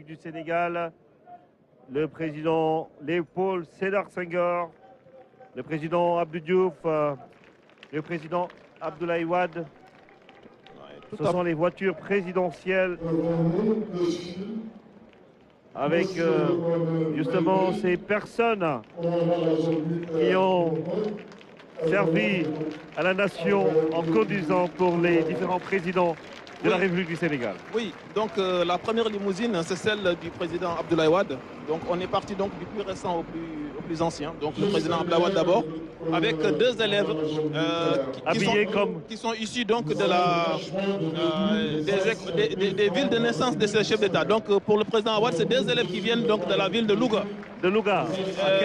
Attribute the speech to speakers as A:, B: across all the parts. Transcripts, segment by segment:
A: du Sénégal, le président Léopold Sédar Senghor, le président Abdou Diouf, le président Abdoulaye Wade. Ce sont les voitures présidentielles avec justement ces personnes qui ont servi à la nation en conduisant pour les différents présidents de la République du Sénégal.
B: Oui, donc la première limousine, c'est celle du président Abdoulaye Wade. Donc on est parti donc du plus récent au plus ancien. Donc le président Abdoulaye Wade d'abord, avec deux élèves qui sont issus donc de des villes de naissance de ces chefs d'État. Donc pour le président Wade, c'est deux élèves qui viennent donc de la ville de Louga.
A: De Louga.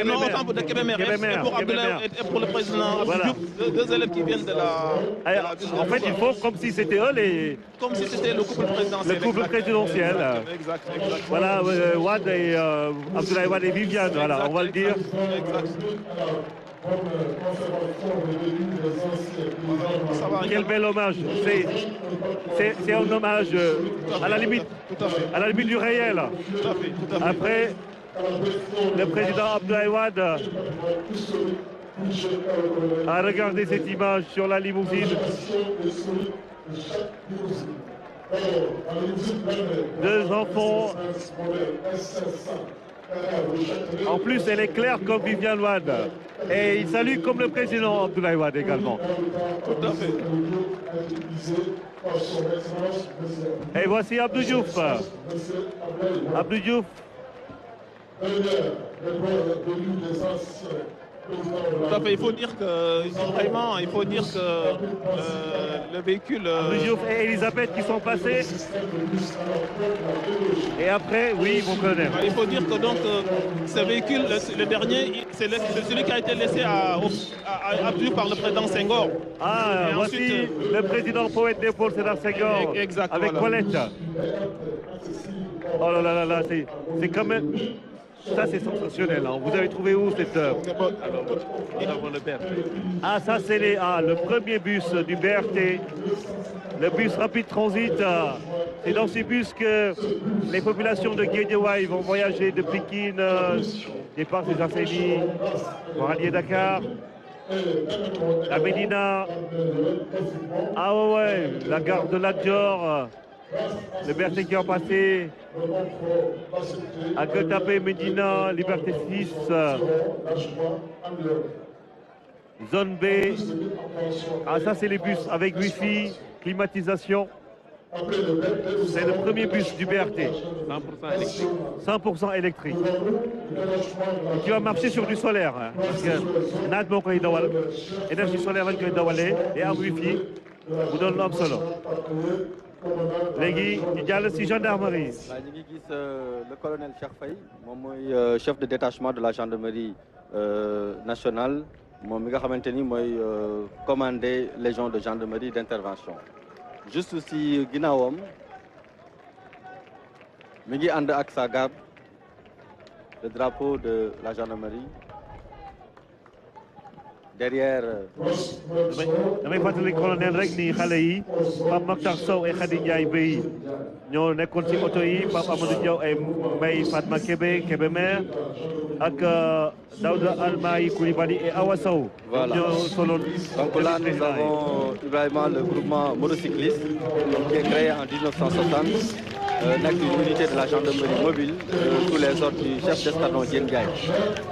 B: Non, autant de Kébémer. Et pour le président Abdou Diouf, deux élèves qui viennent de la ville de
A: En fait, il faut comme si c'était eux les...
B: Comme si c'était le couple présidentiel.
A: Le couple présidentiel.
B: Exact.
A: Voilà, Wade et Abdoulaye Wade et Viviane, voilà, on va le dire. Quel bel hommage. C'est un hommage à la limite du réel. Après, le président Abdoulaye Wade a regardé cette image sur la limousine. Deux enfants. En plus, elle est claire comme Viviane Wade. Et il salue comme le président Abdoulaye Wade également.
B: Tout à fait.
A: Et voici Abdou Diouf. Abdou Diouf.
B: Tout à fait, il faut dire que vraiment, le véhicule.
A: Abdou Diouf et Elisabeth qui sont passés. Et après, oui, vous connaissez.
B: Il faut dire que donc ce véhicule, le dernier, c'est celui qui a été laissé à Abdou Diouf par le président Senghor.
A: Ah, et voici ensuite, le président poète Léopold Sédar Senghor avec Colette. Oh là là, c'est quand même. Ça, c'est sensationnel. Hein. Vous avez trouvé où cette œuvre? Ah, ça, c'est le premier bus du BRT, le bus rapide transit. C'est dans ces bus que les populations de Guédiawaye vont voyager de Pékin, départ des Asseni, pour allier Dakar, la Médina. Ah ouais, la gare de Lat-Dior. Le BRT qui est passé à Gueule-Tapée, Médina, Liberté 6, zone B. Ah, ça, c'est les bus avec Wi-Fi, climatisation. C'est le premier bus du BRT.
C: 100% électrique.
A: 100% électrique. Et qui va marcher sur du solaire. Hein, parce que énergie solaire et un Wi-Fi vous donne l'homme solo. Légui, ñu jàll ci gendarmerie.
C: ñu ngi gis le colonel Cheikh Faye moom mooy chef de détachement de la gendarmerie nationale moom mi nga xamante ni mooy commandé légion de gendarmerie d'intervention. Juste ci ginnaawam mi ngi ànd ak sa garde le drapeau de la gendarmerie. Derrière.
A: damay fàttali colonel rek ni xale yi Pape Makhtar Sow et Khady Ndiaye Bey ñoo nekkoon ci oto yi Pape Amadou Diaw et Mbaye Fatma Kébémer ak Daouda Almaï Koulibaly et Awa Sow.
C: Voilà. Donc là, nous avons Ibrahima, le groupement motocycliste qui est créé en 1960. Une unité de la gendarmerie mobile sous les ordres du chef d'escadron Diène Ndiaye.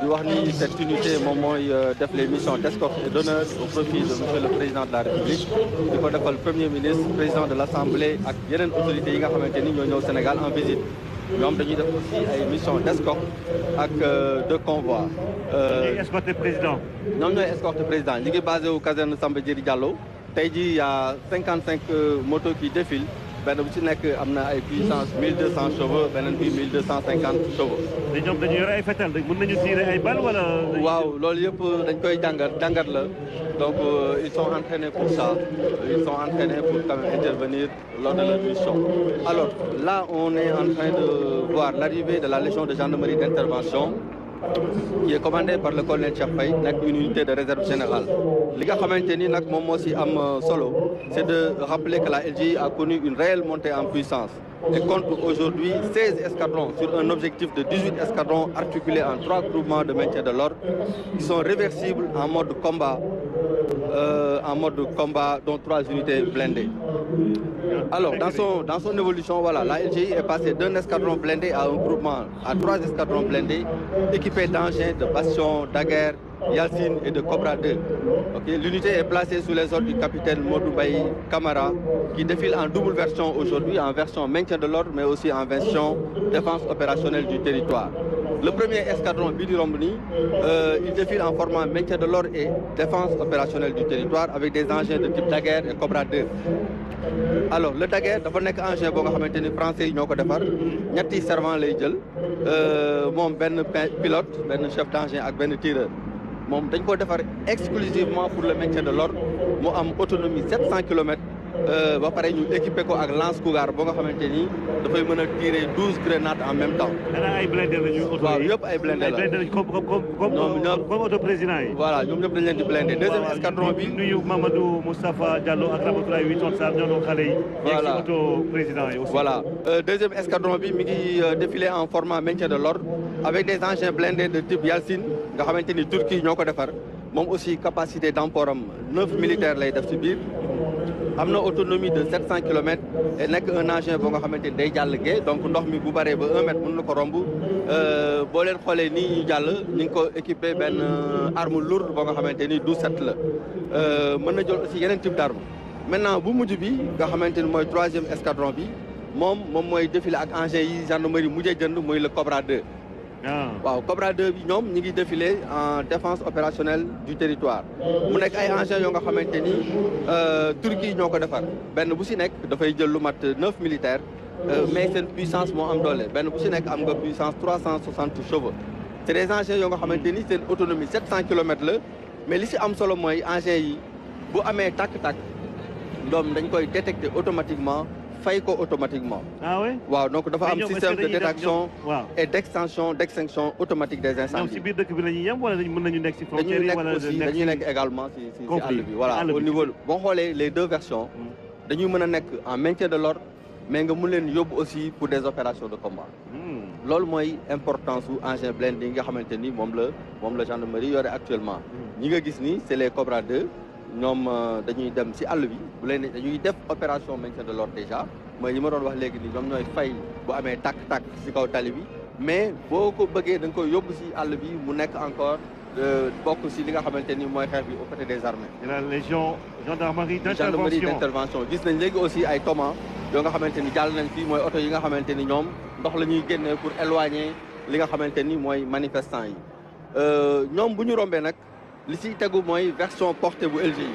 C: di wax ni cette unité moom mooy def les missions d'escorte et d'honneur au profit de monsieur le président de la République di ko defal premier ministre président de l'Assemblée ak yeneen autorités yi nga xamante ni ñoo ñëw Sénégal en visite ñoom dañuy def aussi ay missions d'escorte ak de convoi.
A: ñooy escorter président.
C: ñoom ñooy escorter président ñi ngi basé wu caserne Samba Diéry Diallo tey jii y a 55 motos qui défilent. benn bu ci nekk am na ay puissance 1200 chevaux beneen bi 1250 chevaux.
A: te ñoom dañuy yore ay fetal mën nañu tirer ay balles wala.
C: waaw loolu yëpp dañ koy jàngat la donc ils sont entraînés pour ça ils sont entraînés pour quand même intervenir lors de leur mission. Alors là on est en train de voir l'arrivée de la légion de gendarmerie d'intervention qui est commandé par le colonel Cheikh Faye, une unité de réserve générale. Ce qui est solo, c'est de rappeler que la LGI a connu une réelle montée en puissance et compte aujourd'hui 16 escadrons sur un objectif de 18 escadrons articulés en 3 groupements de maintien de l'ordre qui sont réversibles en mode combat, dont 3 unités blindées. Alors, dans son évolution, voilà, la LGI est passée d'un escadron blindé à un groupement, à 3 escadrons blindés équipés d'engins, de bastions, daguerres, Yalcine et de Cobra 2. Okay. L'unité est placée sous les ordres du capitaine Modoubaï Kamara, qui défile en double version aujourd'hui, en version maintien de l'ordre, mais aussi en version défense opérationnelle du territoire. Le premier escadron Bidi Romboni, il défile en format maintien de l'ordre et défense opérationnelle du territoire avec des engins de type daguerre et Cobra 2. Alors le daguerre dafa nekk engin boo nga xamante ni français yi ñoo ko defar ñetti servant lay jël moom benn pilote benn chef d'engin ak benn tireur moom dañ ko defar exclusivement pour le maintien de l'ordre mu am autonomie 700 km ba pare ñu équipé ko ak lance cougar boo nga xamante ni dafay mën a tirer 12 grenades en même temps.
A: xanaa ay blindé la ñu auto
C: waaw yëpp ay blindé la
A: comme auto président yi.
C: voilà ñoom ñëpp dañ leen di blindé. Deuxième escadron bi
A: nuyu Mamadou Moustapha Diallo ak Ramatoulaye Witon Sarr ñoo doon xale yi.
C: voilà
A: auto président yi aussi.
C: voilà deuxième escadron bi mi ngi défilé en format maintien de l'ordre avec des engins blindés de type Yalcine nga xamante ni Turquie ñoo ko defar moom aussi capacité d'emport am 9 militaires lay def ci biir. am na autonomie de 700 km et nekk un engin boo nga xamante ni day jàll gee donc ndox mi bu baree ba 1 mètre mën na ko romb boo leen xoolee nii ñu jàll ñu ngi ko équipé benn arme lourde boo nga xamante ni 12-7 la mën na jël aussi yeneen type d'arme maintenant bu mujj bi nga xamante ni mooy 3e escadron bi moom mooy défilé ak engin yi gendarmerie mujjee jënd mooy le Cobra 2. waaw Cobra 2 bi ñoom ñi ngi défilé en défense opérationnelle du territoire mu nekk ay engins yoo nga xamante ni Turquie ñoo ko defar benn bu si nekk dafay jël lu mat 9 militaires mais seen puissance moo am doole benn bu si nekk am nga puissance 360 chevaux c'est des engins yoo nga xamante ni seen autonomie 700 km la mais li si am solo mooy engins yi bu amee tàkk-tàkk ñoom dañ koy détecter automatiquement fay ko automatiquement.
A: Ah oui?
C: waaw donc dafa am système de détection et d'extinction automatique des incendies.
A: ñoom si biir dëkk bi la ñuy yem wala mën nañu nekk si frontière yi wala
C: dañuy nekk également si àll bi voilà au niveau boo xoolee les deux versions dañuy mën a nekk en maintien de l'ordre mais nga mun leen yóbbu aussi pour des opérations de combat. loolu mooy importance su engin blindé yi nga xamante ni moom la gendarmerie yore actuellement. ñi nga gis ni c'est les Cobra 2. ñoom dañuy dem ci àll bi bu leen dañuy def opération maintien de l'ordre déjà mooy li ma doon wax léegi ni ñoom ñooy fay bu amee tàkk-tàkk ci kaw tali bi mais boo ko bëggee da nga koy yóbbu ci àll bi mu nekk encore bokk ci li nga xamante ni mooy xeex bi aux côtés des armées.
A: la légion gendarmerie
C: d'intervention gis nañ léegi aussi ay Thomas yoo nga xamante ni jàll nañ fii mooy oto yi nga xamante ni ñoom ndox la ñuy génnee pour éloigner li nga xamante ni mooy manifestants yi ñoom bu ñu rombee nag. li ci tegu mooy version portée bu LGI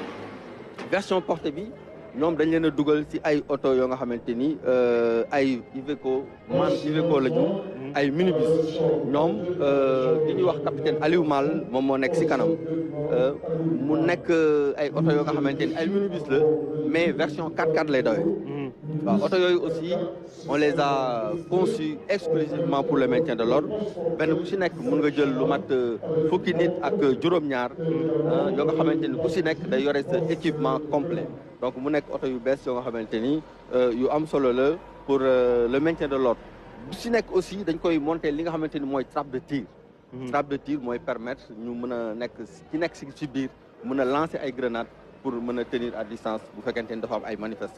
C: version portée bi ñoom dañ leen a dugal ci ay oto yoo nga xamante ni ay Iveco la ñu ay minibus ñoom ki ñuy wax capitaine Aliou Mal moom moo nekk ci kanam mu nekk ay oto yoo nga xamante ni ay minibus la mais version 4x4 lay dawee waaw oto yooyu aussi on les a conçus exclusivement pour le maintien de l'ordre benn bu ci nekk mën nga jël lu mat fukki nit ak juróom-ñaar yoo nga xamante ni ku ci nekk day yore sa équipement complet donc mu nekk oto yu bees yoo nga xamante ni yu am solo la pour le maintien de l'ordre bu ci nekk aussi dañ koy monter li nga xamante ni mooy trappe de tir trappe de tir mooy permettre ñu mën a nekk ci nekk ci biir mën a lancer ay grenades pour mën a tenir à distance bu fekkente ni dafa am ay manifestants